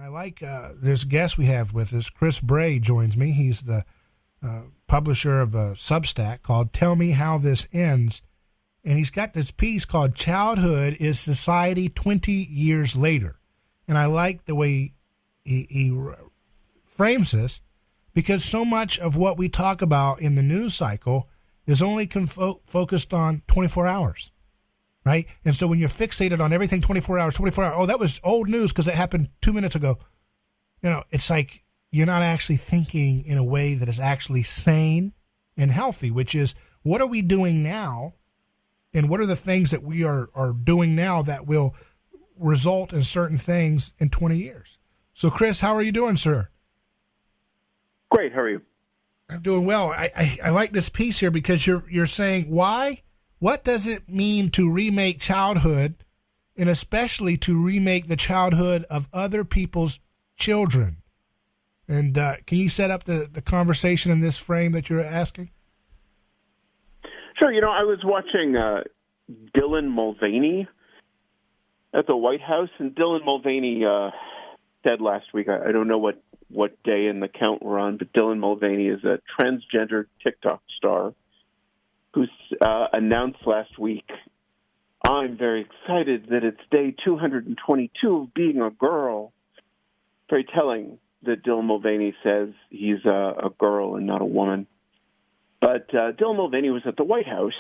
I like this guest we have with us. Chris Bray joins me. He's the publisher of a Substack called Tell Me How This Ends. And he's got this piece called Childhood is Society 20 Years Later. And I like the way he frames this, because so much of what we talk about in the news cycle is only focused on 24 hours, right? And so when you're fixated on everything 24 hours, oh, that was old news because it happened 2 minutes ago. It's like you're not actually thinking in a way that is actually sane and healthy, which is, what are we doing now? And what are the things that we are doing now that will result in certain things in 20 years? So, Chris, how are you doing, sir? Great. How are you? I'm doing well. I like this piece here because you're saying why? What does it mean to remake childhood, and especially to remake the childhood of other people's children? And can you set up the conversation in this frame that you're asking? Sure. I was watching Dylan Mulvaney at the White House, and Dylan Mulvaney said last week, I don't know what day in the count we're on, but Dylan Mulvaney is a transgender TikTok star who announced last week, I'm very excited that it's day 222 of being a girl. Very telling that Dylan Mulvaney says he's a girl and not a woman. But Dylan Mulvaney was at the White House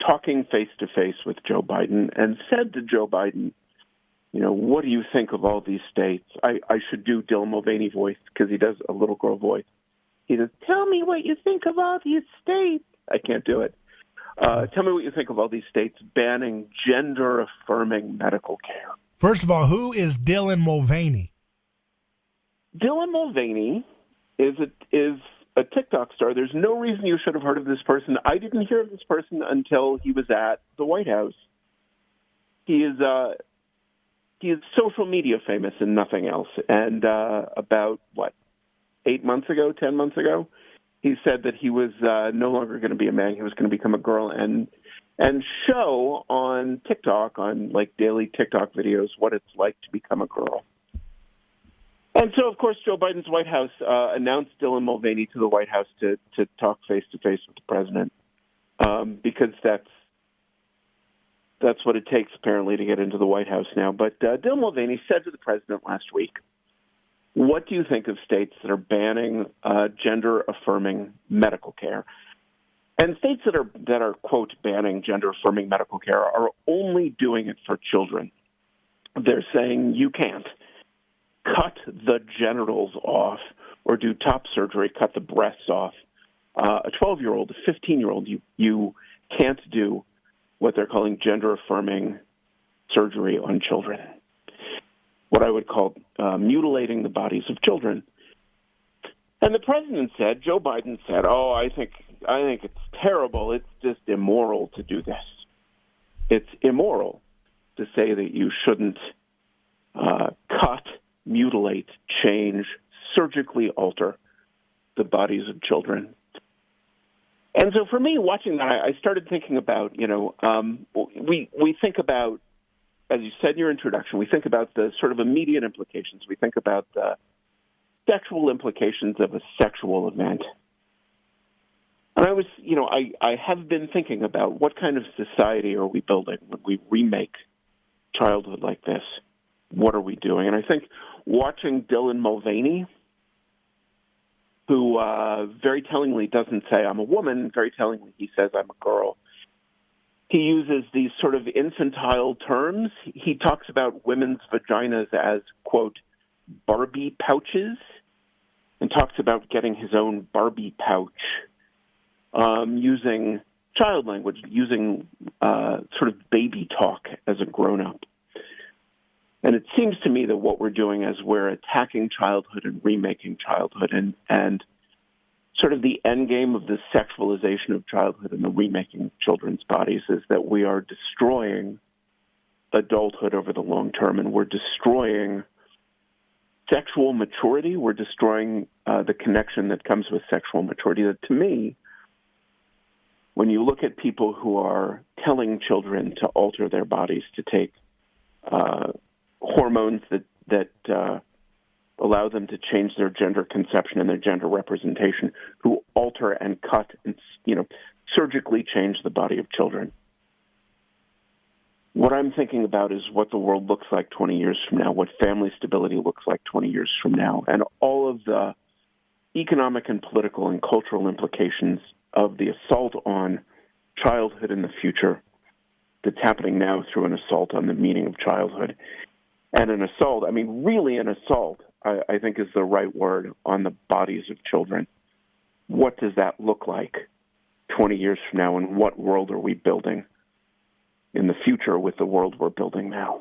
talking face-to-face with Joe Biden and said to Joe Biden, what do you think of all these states? I should do Dylan Mulvaney voice because he does a little girl voice. He says, tell me what you think of all these states. I can't do it. Tell me what you think of all these states banning gender-affirming medical care. First of all, who is Dylan Mulvaney? Dylan Mulvaney is a TikTok star. There's no reason you should have heard of this person. I didn't hear of this person until he was at the White House. He is social media famous and nothing else. And about, 10 months ago, he said that he was no longer going to be a man. He was going to become a girl and show on TikTok, on daily TikTok videos, what it's like to become a girl. And so, of course, Joe Biden's White House announced Dylan Mulvaney to the White House to talk face-to-face with the president because that's what it takes, apparently, to get into the White House now. But Dylan Mulvaney said to the president last week, what do you think of states that are banning gender-affirming medical care? And states that are, quote, banning gender-affirming medical care are only doing it for children. They're saying you can't cut the genitals off or do top surgery, cut the breasts off. A 12-year-old, a 15-year-old, you can't do what they're calling gender-affirming surgery on children, what I would call mutilating the bodies of children. And the president said, Joe Biden said, I think it's terrible. It's just immoral to do this. It's immoral to say that you shouldn't cut, mutilate, change, surgically alter the bodies of children. And so for me, watching that, I started thinking about, we think about, as you said in your introduction, we think about the sort of immediate implications. We think about the sexual implications of a sexual event. And I have been thinking about what kind of society are we building when we remake childhood like this? What are we doing? And I think watching Dylan Mulvaney, who very tellingly doesn't say I'm a woman, very tellingly he says I'm a girl. He uses these sort of infantile terms. He talks about women's vaginas as, quote, Barbie pouches, and talks about getting his own Barbie pouch, using child language, using sort of baby talk as a grown-up. And it seems to me that what we're doing is we're attacking childhood and remaking childhood, and sort of the end game of the sexualization of childhood and the remaking of children's bodies is that we are destroying adulthood over the long term, and we're destroying sexual maturity. We're destroying the connection that comes with sexual maturity. That, to me, when you look at people who are telling children to alter their bodies, to take hormones that allow them to change their gender conception and their gender representation, who alter and cut and, surgically change the body of children. What I'm thinking about is what the world looks like 20 years from now, what family stability looks like 20 years from now, and all of the economic and political and cultural implications of the assault on childhood in the future that's happening now through an assault on the meaning of childhood. And an assault, really an assault, I think is the right word, on the bodies of children. What does that look like 20 years from now, and what world are we building in the future with the world we're building now?